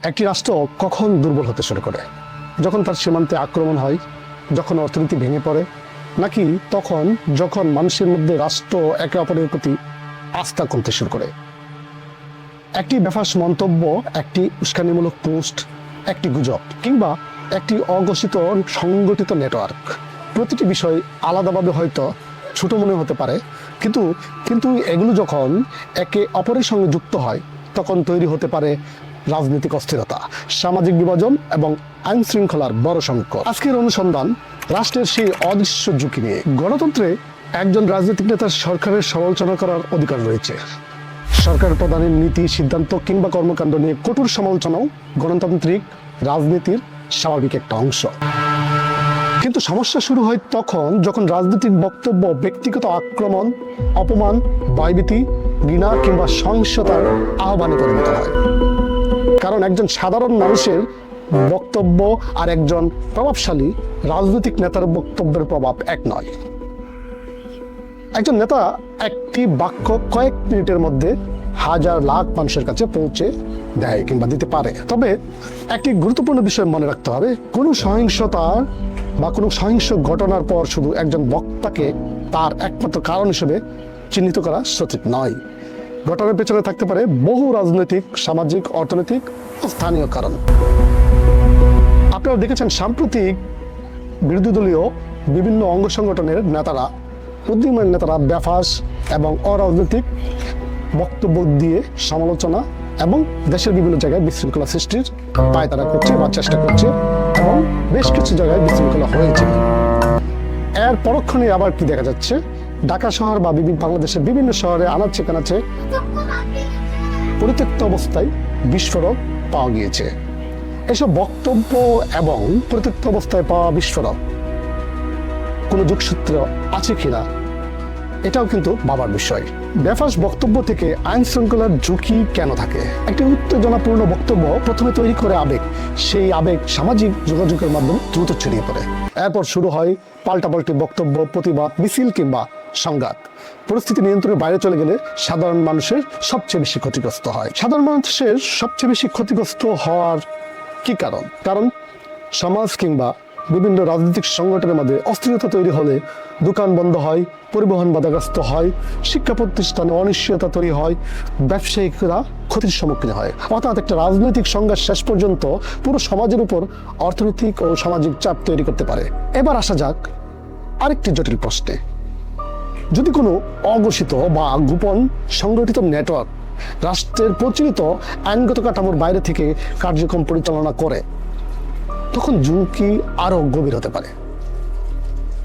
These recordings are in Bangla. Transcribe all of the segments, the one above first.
একটি রাষ্ট্র কখন দুর্বল হতে শুরু করে? যখন তার সীমান্তে আক্রমণ হয়, যখন অর্থনীতি ভেঙে পড়ে, নাকি তখন যখন মানুষের মধ্যে রাষ্ট্র একে অপরের প্রতি আস্থা কমতে শুরু করে? একটি বেফাঁস মন্তব্য, একটি উস্কানিমূলক পোস্ট, একটি গুজব কিংবা একটি অঘোষিত সংগঠিত নেটওয়ার্ক, প্রতিটি বিষয় আলাদাভাবে হয়তো ছোট মনে হতে পারে, কিন্তু কিন্তু এগুলো যখন একে অপরের সঙ্গে যুক্ত হয় তখন তৈরি হতে পারে রাজনৈতিক অস্থিরতা, সামাজিক বিভাজন এবং আইন শৃঙ্খলার বড় সংকট। আজকের অনুসন্ধান রাষ্ট্রের সেই অদৃশ্য ঝুঁকি নিয়ে। গণতন্ত্রে একজন রাজনৈতিক নেতার সরকারের সমালোচনা করার অধিকার রয়েছে। সরকার প্রধানের নীতি, সিদ্ধান্ত কিংবা কর্মকাণ্ড নিয়ে কঠোর সমালোচনাও গণতান্ত্রিক রাজনীতির স্বাভাবিক একটা অংশ। কিন্তু সমস্যা শুরু হয় তখন যখন রাজনৈতিক বক্তব্য ব্যক্তিগত আক্রমণ, অপমান, ভয়ভীতি, ঘৃণা কিংবা সহিংসতার আহ্বানে পরিণত হয়। কারণ একজন সাধারণ মানুষের বক্তব্য আর একজন প্রভাবশালী রাজনৈতিক নেতার বক্তব্যের প্রভাব এক নয়। একজন নেতা একটি বাক্য কয়েক মিনিটের মধ্যে হাজার লাখ মানুষের কাছে পৌঁছে দেয় কিংবা দিতে পারে। তবে একটি গুরুত্বপূর্ণ বিষয় মনে রাখতে হবে, কোনো সহিংসতার বা কোনো সহিংস ঘটনার পর শুধু একজন বক্তাকে তার একমাত্র কারণ হিসেবে চিহ্নিত করা সঠিক নয়। ঘটনার পেছনে থাকতে পারে বহু রাজনৈতিক, সামাজিক, অর্থনৈতিক ও স্থানীয় কারণ। আপনারা দেখেছেন সাম্প্রতিক বিরোধী দলীয় বিভিন্ন অঙ্গ সংগঠনের নেতারা, বুদ্ধিমান নেতারা বেফাঁস এবং অরাজনৈতিক বক্তব্য দিয়ে সমালোচনা এবং দেশের বিভিন্ন জায়গায় বিশৃঙ্খলা সৃষ্টির পায়তারা করছে বা চেষ্টা করছে, এবং বেশ কিছু জায়গায় বিশৃঙ্খলা হয়েছে। এর পরক্ষণে আবার কি দেখা যাচ্ছে, ঢাকা শহর বা বাংলাদেশের বিভিন্ন শহরে আনাচে কানাচে পরিত্যক্ত অবস্থায় বিস্ফোরক পাওয়া গিয়েছে। এসব বক্তব্য এবং পরিত্যক্ত অবস্থায় পাওয়া বিস্ফোরক কোনো যোগসূত্র আছে কিনা, এটাও কিন্তু ভাবার বিষয়। বেফাঁস বক্তব্য থেকে আইন শৃঙ্খলার ঝুঁকি কেন থাকে? একটি উত্তেজনাপূর্ণ বক্তব্য প্রথমে তৈরি করে আবেগ, সেই আবেগ সামাজিক যোগাযোগের মাধ্যমে দ্রুত ছড়িয়ে পড়ে। এরপর শুরু হয় পাল্টাপাল্টি বক্তব্য, প্রতিবাদ, মিছিল কিংবা সংঘাত। পরিস্থিতি নিয়ন্ত্রণের বাইরে চলে গেলে সাধারণ মানুষের সবচেয়ে বেশি ক্ষতিগ্রস্ত হয়। সাধারণ মানুষের সবচেয়ে বেশি ক্ষতিগ্রস্ত হওয়ার কি কারণ? কারণ সমাজ কিংবা বিভিন্ন রাজনৈতিক সংগঠনের মধ্যে অস্থিরতা তৈরি হলে দোকান বন্ধ হয়, পরিবহন বাধাগ্রস্ত হয়, শিক্ষা প্রতিষ্ঠানে অনিশ্চয়তা তৈরি হয়, ব্যবসায়িকরা ক্ষতির সম্মুখীন হয়। অর্থাৎ একটা রাজনৈতিক সংঘাত শেষ পর্যন্ত পুরো সমাজের উপর অর্থনৈতিক ও সামাজিক চাপ তৈরি করতে পারে। এবার আসা যাক আরেকটি জটিল প্রশ্নে। যদি কোনো অঘোষিত বা গোপন সংগঠিত নেটওয়ার্ক রাষ্ট্রের প্রচলিত আইনগত কাঠামোর বাইরে থেকে কার্যক্রম পরিচালনা করে, তখন ঝুঁকি আরো গভীর হতে পারে।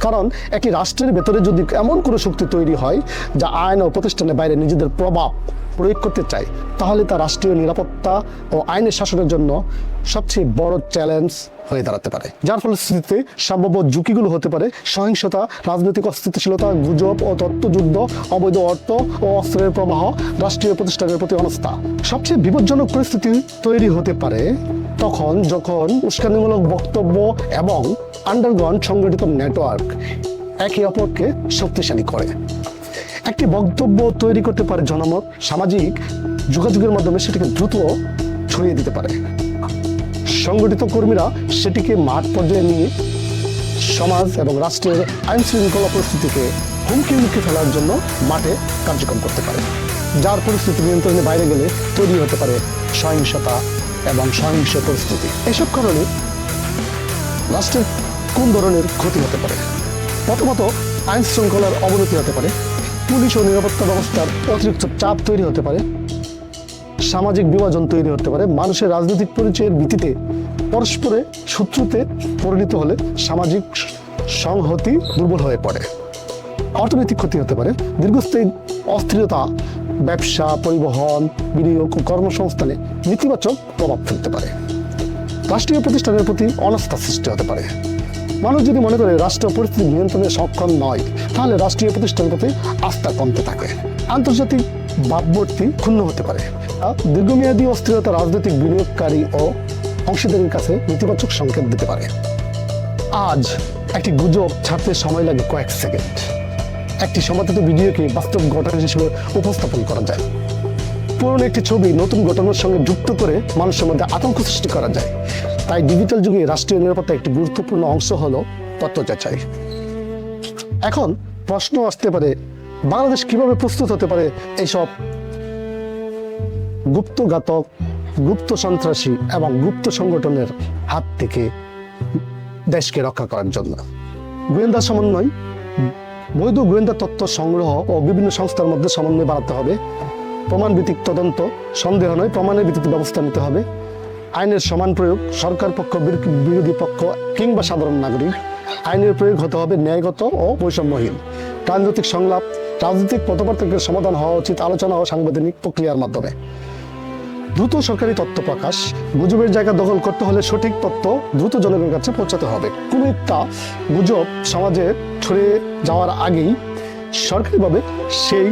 কারণ একটি রাষ্ট্রের ভেতরে যদি এমন কোনো শক্তি তৈরি হয় যা আইন ও প্রতিষ্ঠানের বাইরে নিজেদের প্রভাব প্রয়োগ করতে চায়, তাহলে তা রাষ্ট্রীয় নিরাপত্তা ও আইনের শাসনের জন্য সবচেয়ে বড় চ্যালেঞ্জ হয়ে দাঁড়াতে পারে। যার ফলশ্রুতিতে সম্ভাব্য ঝুঁকিগুলো হতে পারে সহিংসতা, রাজনৈতিক অস্থিতিশীলতা, গুজব ও তথ্যযুদ্ধ, অবৈধ অর্থ ও অস্ত্রের প্রবাহ, রাষ্ট্রীয় প্রতিষ্ঠানের প্রতি অনাস্থা। সবচেয়ে বিপজ্জনক পরিস্থিতি তৈরি হতে পারে তখন যখন উস্কানিমূলক বক্তব্য এবং আন্ডারগ্রাউন্ড সংগঠিত নেটওয়ার্ক একে অপরকে শক্তিশালী করে। একটি বক্তব্য তৈরি করতে পারে জনমত, সামাজিক যোগাযোগের মাধ্যমে সেটিকে দ্রুত ছড়িয়ে দিতে পারে। সংগঠিত কর্মীরা সেটিকে মাঠ পর্যায়ে নিয়ে সমাজ এবং রাষ্ট্রের আইন শৃঙ্খলা পরিস্থিতিকে হুমকির মুখে ফেলার জন্য মাঠে কার্যক্রম করতে পারে। যার পরিস্থিতি নিয়ন্ত্রণের বাইরে গেলে তৈরি হতে পারে সহিংসতা এবং সহিংস পরিস্থিতি। এসব কারণে রাষ্ট্রের কোন ধরনের ক্ষতি হতে পারে? প্রথমত, আইন শৃঙ্খলার অবনতি হতে পারে, পুলিশ ও নিরাপত্তা ব্যবস্থার অতিরিক্ত চাপ তৈরি হতে পারে, সামাজিক বিভাজন তৈরি হতে পারে, মানুষের রাজনৈতিক পরিচয়ের ভিত্তিতে পরস্পরে শত্রুতে পরিণত হলে সামাজিক সংহতি দুর্বল হয়ে পড়ে। অর্থনৈতিক ক্ষতি হতে পারে, দীর্ঘস্থায়ী অস্থিরতা ব্যবসা, পরিবহন, বিনিয়োগ ও কর্মসংস্থানে নেতিবাচক প্রভাব ফেলতে পারে। রাষ্ট্রীয় প্রতিষ্ঠানের প্রতি অনাস্থা সৃষ্টি হতে পারে। মানুষ যদি মনে করে রাষ্ট্র পরিস্থিতি নিয়ন্ত্রণে সক্ষম নয়, তাহলে রাষ্ট্রীয় প্রতিষ্ঠানের প্রতি আস্থা কমতে থাকে। আন্তর্জাতিক ভাবমূর্তি ক্ষুণ্ণ হতে পারে। দীর্ঘমেয়াদী অস্থিরতা রাজনৈতিক বিনিয়োগকারী ও অংশীদারের কাছে নেতিবাচক সংকেত দিতে পারে। আজ একটি গুজব ছাড়তে সময় লাগে কয়েক সেকেন্ড। একটি সমাধানিত ভিডিওকে বাস্তব ঘটনা হিসেবে উপস্থাপন করা যায়। পুরনো একটি ছবি নতুন ঘটনার সঙ্গে যুক্ত করে মানুষের মধ্যে আতঙ্ক সৃষ্টি করা যায়। তাই ডিজিটাল যুগে রাষ্ট্রীয় নিরাপত্তার একটি গুরুত্বপূর্ণ অংশ হলো তথ্য যাচাই। এখন প্রশ্ন আসতে পারে, বাংলাদেশ কিভাবে প্রস্তুত হতে পারে এইসব গুপ্তঘাতক, গুপ্ত সন্ত্রাসী এবং গুপ্ত সংগঠনের হাত থেকে দেশকে রক্ষা করার জন্য? গোয়েন্দা সমন্বয়, বৈধ গোয়েন্দা তথ্য সংগ্রহ ও বিভিন্ন সংস্থার মধ্যে সমন্বয় বাড়াতে হবে। প্রমাণ ভিত্তিক তদন্ত, সন্দেহ নয় প্রমাণের ভিত্তিতে ব্যবস্থা নিতে হবে। আইনের সমান প্রয়োগ, সরকার পক্ষ, বিরোধী পক্ষ কিংবা সাধারণ নাগরিক, আইনের প্রয়োগ হতে হবে ন্যায়গত ও বৈষম্যহীন। রাজনৈতিক সংলাপ, রাজনৈতিক মতপার্থক্যের সমাধান হওয়া উচিত আলোচনা ও সাংবিধানিক প্রক্রিয়ার মাধ্যমে। দ্রুত সরকারি তথ্য প্রকাশ, গুজবের জায়গা দখল করতে হলে সঠিক তথ্য দ্রুত জনগণের কাছে পৌঁছাতে হবে। কোনো একটা গুজব সমাজে ছড়িয়ে যাওয়ার আগেই সরকারিভাবে সেই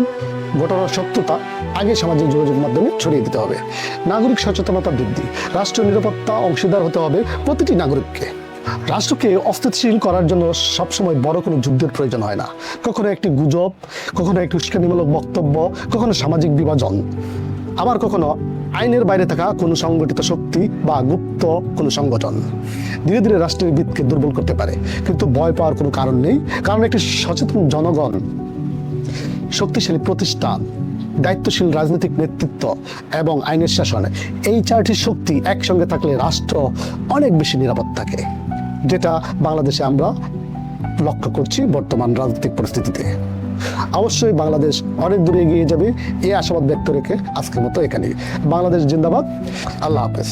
ঘটনার সত্যতা আগে সামাজিক যোগাযোগ মাধ্যমে ছড়িয়ে দিতে হবে। নাগরিক সচেতনতা বৃদ্ধি, রাষ্ট্র নিরাপত্তা অংশীদার হতে হবে প্রতিটি নাগরিককে। রাষ্ট্রকে অস্থিতিশীল করার জন্য সবসময় বড় কোনো যুদ্ধের প্রয়োজন হয় না। কখনো একটি গুজব, কখনো একটি উস্কানিমূলক বক্তব্য, কখনো সামাজিক বিভাজন, আবার কখনো আইনের বাইরে থাকা কোনো সংগঠিত শক্তি বা গুপ্ত কোনো সংগঠন ধীরে ধীরে রাষ্ট্রের ভিতকে দুর্বল করতে পারে। কিন্তু ভয় পাওয়ার কোনো কারণ নেই, কারণ একটি সচেতন জনগণ, শক্তিশালী প্রতিষ্ঠান, দায়িত্বশীল রাজনৈতিক নেতৃত্ব এবং আইনের শাসন, এই চারটি শক্তি একসঙ্গে থাকলে রাষ্ট্র অনেক বেশি নিরাপদ থাকে, যেটা বাংলাদেশে আমরা লক্ষ্য করছি বর্তমান রাজনৈতিক পরিস্থিতিতে। অবশ্যই বাংলাদেশ অনেক দূরে এগিয়ে যাবে, এই আশাবাদ ব্যক্ত রেখে আজকের মতো এখানেই। বাংলাদেশ জিন্দাবাদ। আল্লাহ হাফেজ।